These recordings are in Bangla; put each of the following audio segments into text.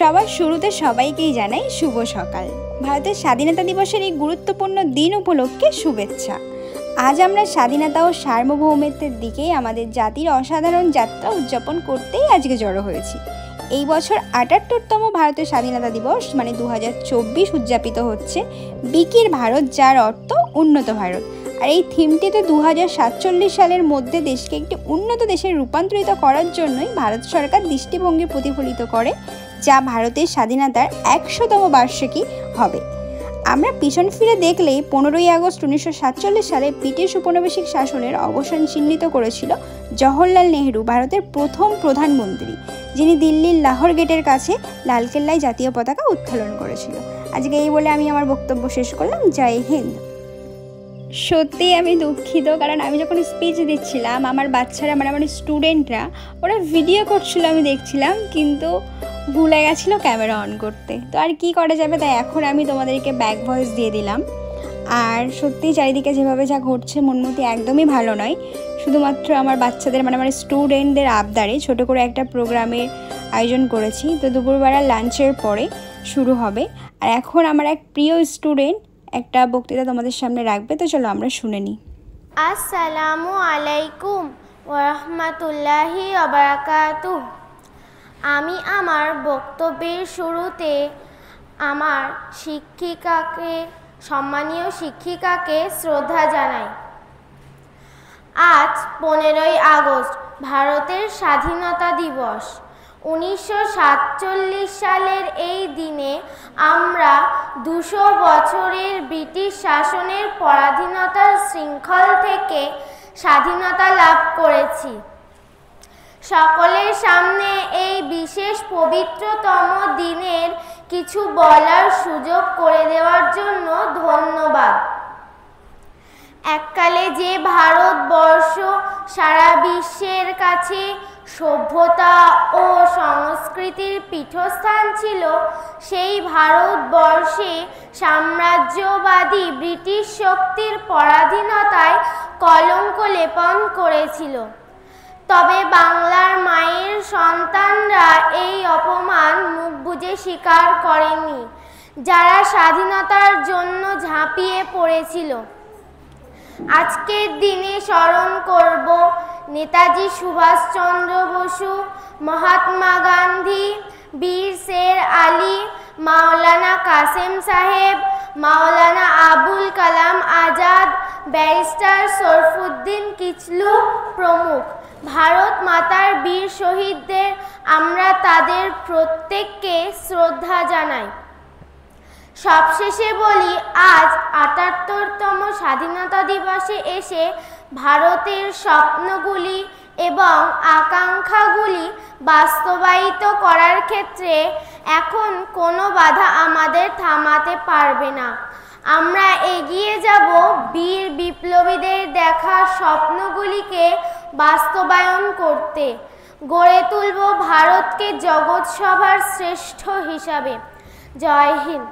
সবার শুরুতে সবাইকেই জানাই শুভ সকাল। ভারতের স্বাধীনতা দিবসের এই গুরুত্বপূর্ণ দিন উপলক্ষে শুভেচ্ছা। আজ আমরা স্বাধীনতা ও সার্বভৌমত্বের দিকে আমাদের জাতির অসাধারণ যাত্রা উদযাপন করতেই আজকে জড়ো হয়েছি। এই বছর ৭৮তম ভারতের স্বাধীনতা দিবস মানে ২০২৪ উদযাপিত হচ্ছে বিকির ভারত, যার অর্থ উন্নত ভারত। আর এই থিমটিতে ২০৪৭ সালের মধ্যে দেশকে একটি উন্নত দেশে রূপান্তরিত করার জন্যই ভারত সরকার দৃষ্টিভঙ্গি প্রতিফলিত করে, যা ভারতের স্বাধীনতার ১০০তম বার্ষিকী হবে। আমরা পিছন ফিরে দেখলেই ১৫ই আগস্ট ১৯৪৭ সালে ব্রিটিশ উপনিবেশিক শাসনের অবসান চিহ্নিত করেছিল জওহরলাল নেহরু, ভারতের প্রথম প্রধানমন্ত্রী, যিনি দিল্লির লাহোর গেটের কাছে লালকেল্লায় জাতীয় পতাকা উত্তোলন করেছিল। আজকে এই বলে আমি আমার বক্তব্য শেষ করলাম। জয় হিন্দ। সত্যিই আমি দুঃখিত, কারণ আমি যখন স্পিচ দিচ্ছিলাম আমার বাচ্চারা মানে আমার স্টুডেন্টরা ওরা ভিডিও করছিল, আমি দেখছিলাম, কিন্তু ভুলে গেছিলো ক্যামেরা অন করতে। তো আর কি করা যাবে, তাই এখন আমি তোমাদেরকে ব্যাক ভয়েস দিয়ে দিলাম। আর সত্যি চারিদিকে যেভাবে যা ঘটছে মনমতি একদমই ভালো নয়। শুধুমাত্র আমার বাচ্চাদের মানে আমার স্টুডেন্টদের আবদারে ছোট করে একটা প্রোগ্রামের আয়োজন করেছি। তো দুপুরবেলা লাঞ্চের পরে শুরু হবে। আর এখন আমার এক প্রিয় স্টুডেন্ট একটা বক্তৃতা তোমাদের সামনে রাখবে, তো চলো আমরা শুনে নিই। আসসালামু আলাইকুম ওয়া রাহমাতুল্লাহি ওয়া বারাকাতুহু। আমি আমার বক্তব্যের শুরুতে আমার সম্মানীয় শিক্ষিকাকে শ্রদ্ধা জানাই। আজ ১৫ই আগস্ট ভারতের স্বাধীনতা দিবস। ১৯৪৭ সালের এই দিনে আমরা ২০০ বছরের ব্রিটিশ শাসনের পরাধীনতার শৃঙ্খল থেকে স্বাধীনতা লাভ করেছি। সকলের সামনে এই বিশেষ পবিত্রতম দিনের কিছু বলার সুযোগ করে দেওয়ার জন্য ধন্যবাদ। এককালে যে ভারতবর্ষ সারা বিশ্বের কাছে সভ্যতা ও সংস্কৃতির পীঠস্থান ছিল, সেই ভারতবর্ষে সাম্রাজ্যবাদী ব্রিটিশ শক্তির পরাধীনতায় কলঙ্ক লেপন করেছিল। তবে বাংলার মায়ের সন্তানরা এই অপমান মুখ বুজে স্বীকার করেনি, যারা স্বাধীনতার জন্য ঝাঁপিয়ে পড়েছিল। আজকের দিনে স্মরণ করব নেতাজি সুভাষচন্দ্র বসু, মহাত্মা গান্ধী, বীর শের আলী, মাওলানা কাসেম সাহেব, মাওলানা আবুল কালাম আজাদ, ব্যারিস্টার শরফুদ্দিন কিচলু প্রমুখ ভারত মাতার বীর শহীদদের আমরা তাদের প্রত্যেককে শ্রদ্ধা জানাই। সবশেষে বলি, আজ ৭৮তম স্বাধীনতা দিবসে এসে ভারতের স্বপ্নগুলি এবং আকাঙ্ক্ষাগুলি বাস্তবায়িত করার ক্ষেত্রে এখন কোনো বাধা আমাদের থামাতে পারবে না। আমরা এগিয়ে যাব বীর বিপ্লবীদের দেখা স্বপ্নগুলিকে বাস্তবায়ন করতে। গড়ে তুলব ভারতকে জগৎ সভার শ্রেষ্ঠ হিসাবে। জয় হিন্দ।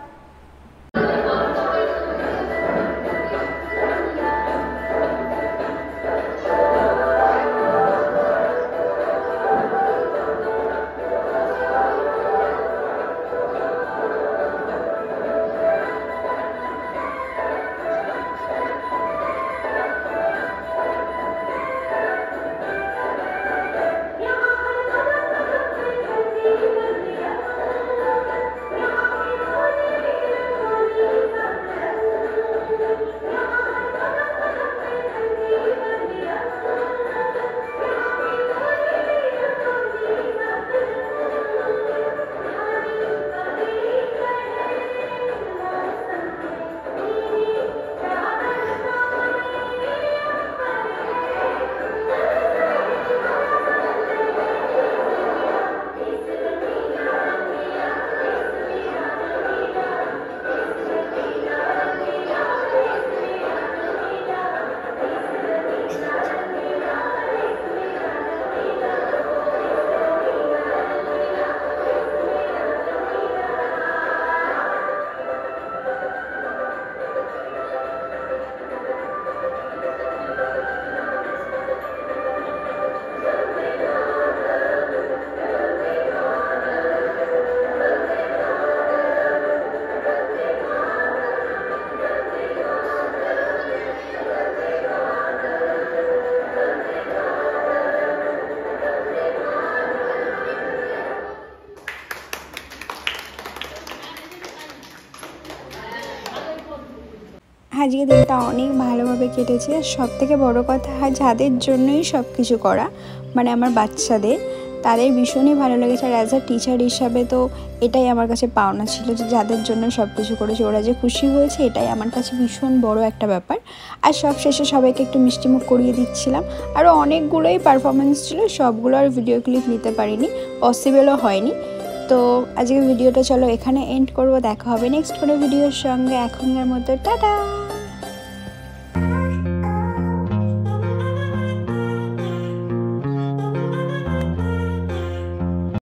আজকে দিনটা অনেক ভালোভাবে কেটেছে। সব থেকে বড় কথা যাদের জন্যই সব কিছু করা, মানে আমার বাচ্চাদের, তাদের ভীষণই ভালো লেগেছে। আর অ্যাজ আ টিচার হিসাবে তো এটাই আমার কাছে পাওনা ছিল যে যাদের জন্য সব কিছু করেছে ওরা যে খুশি হয়েছে, এটাই আমার কাছে ভীষণ বড় একটা ব্যাপার। আর সব শেষে সবাইকে একটু মিষ্টিমুখ করিয়ে দিচ্ছিলাম। আরও অনেকগুলোই পারফরমেন্স ছিল, সবগুলো আর ভিডিও ক্লিপ নিতে পারিনি, পসিবলও হয়নি। তো আজকে ভিডিওটা চলো এখানে এন্ড করব। দেখা হবে নেক্সট কোনো ভিডিওর সঙ্গে। এখনকার মতো টাটা।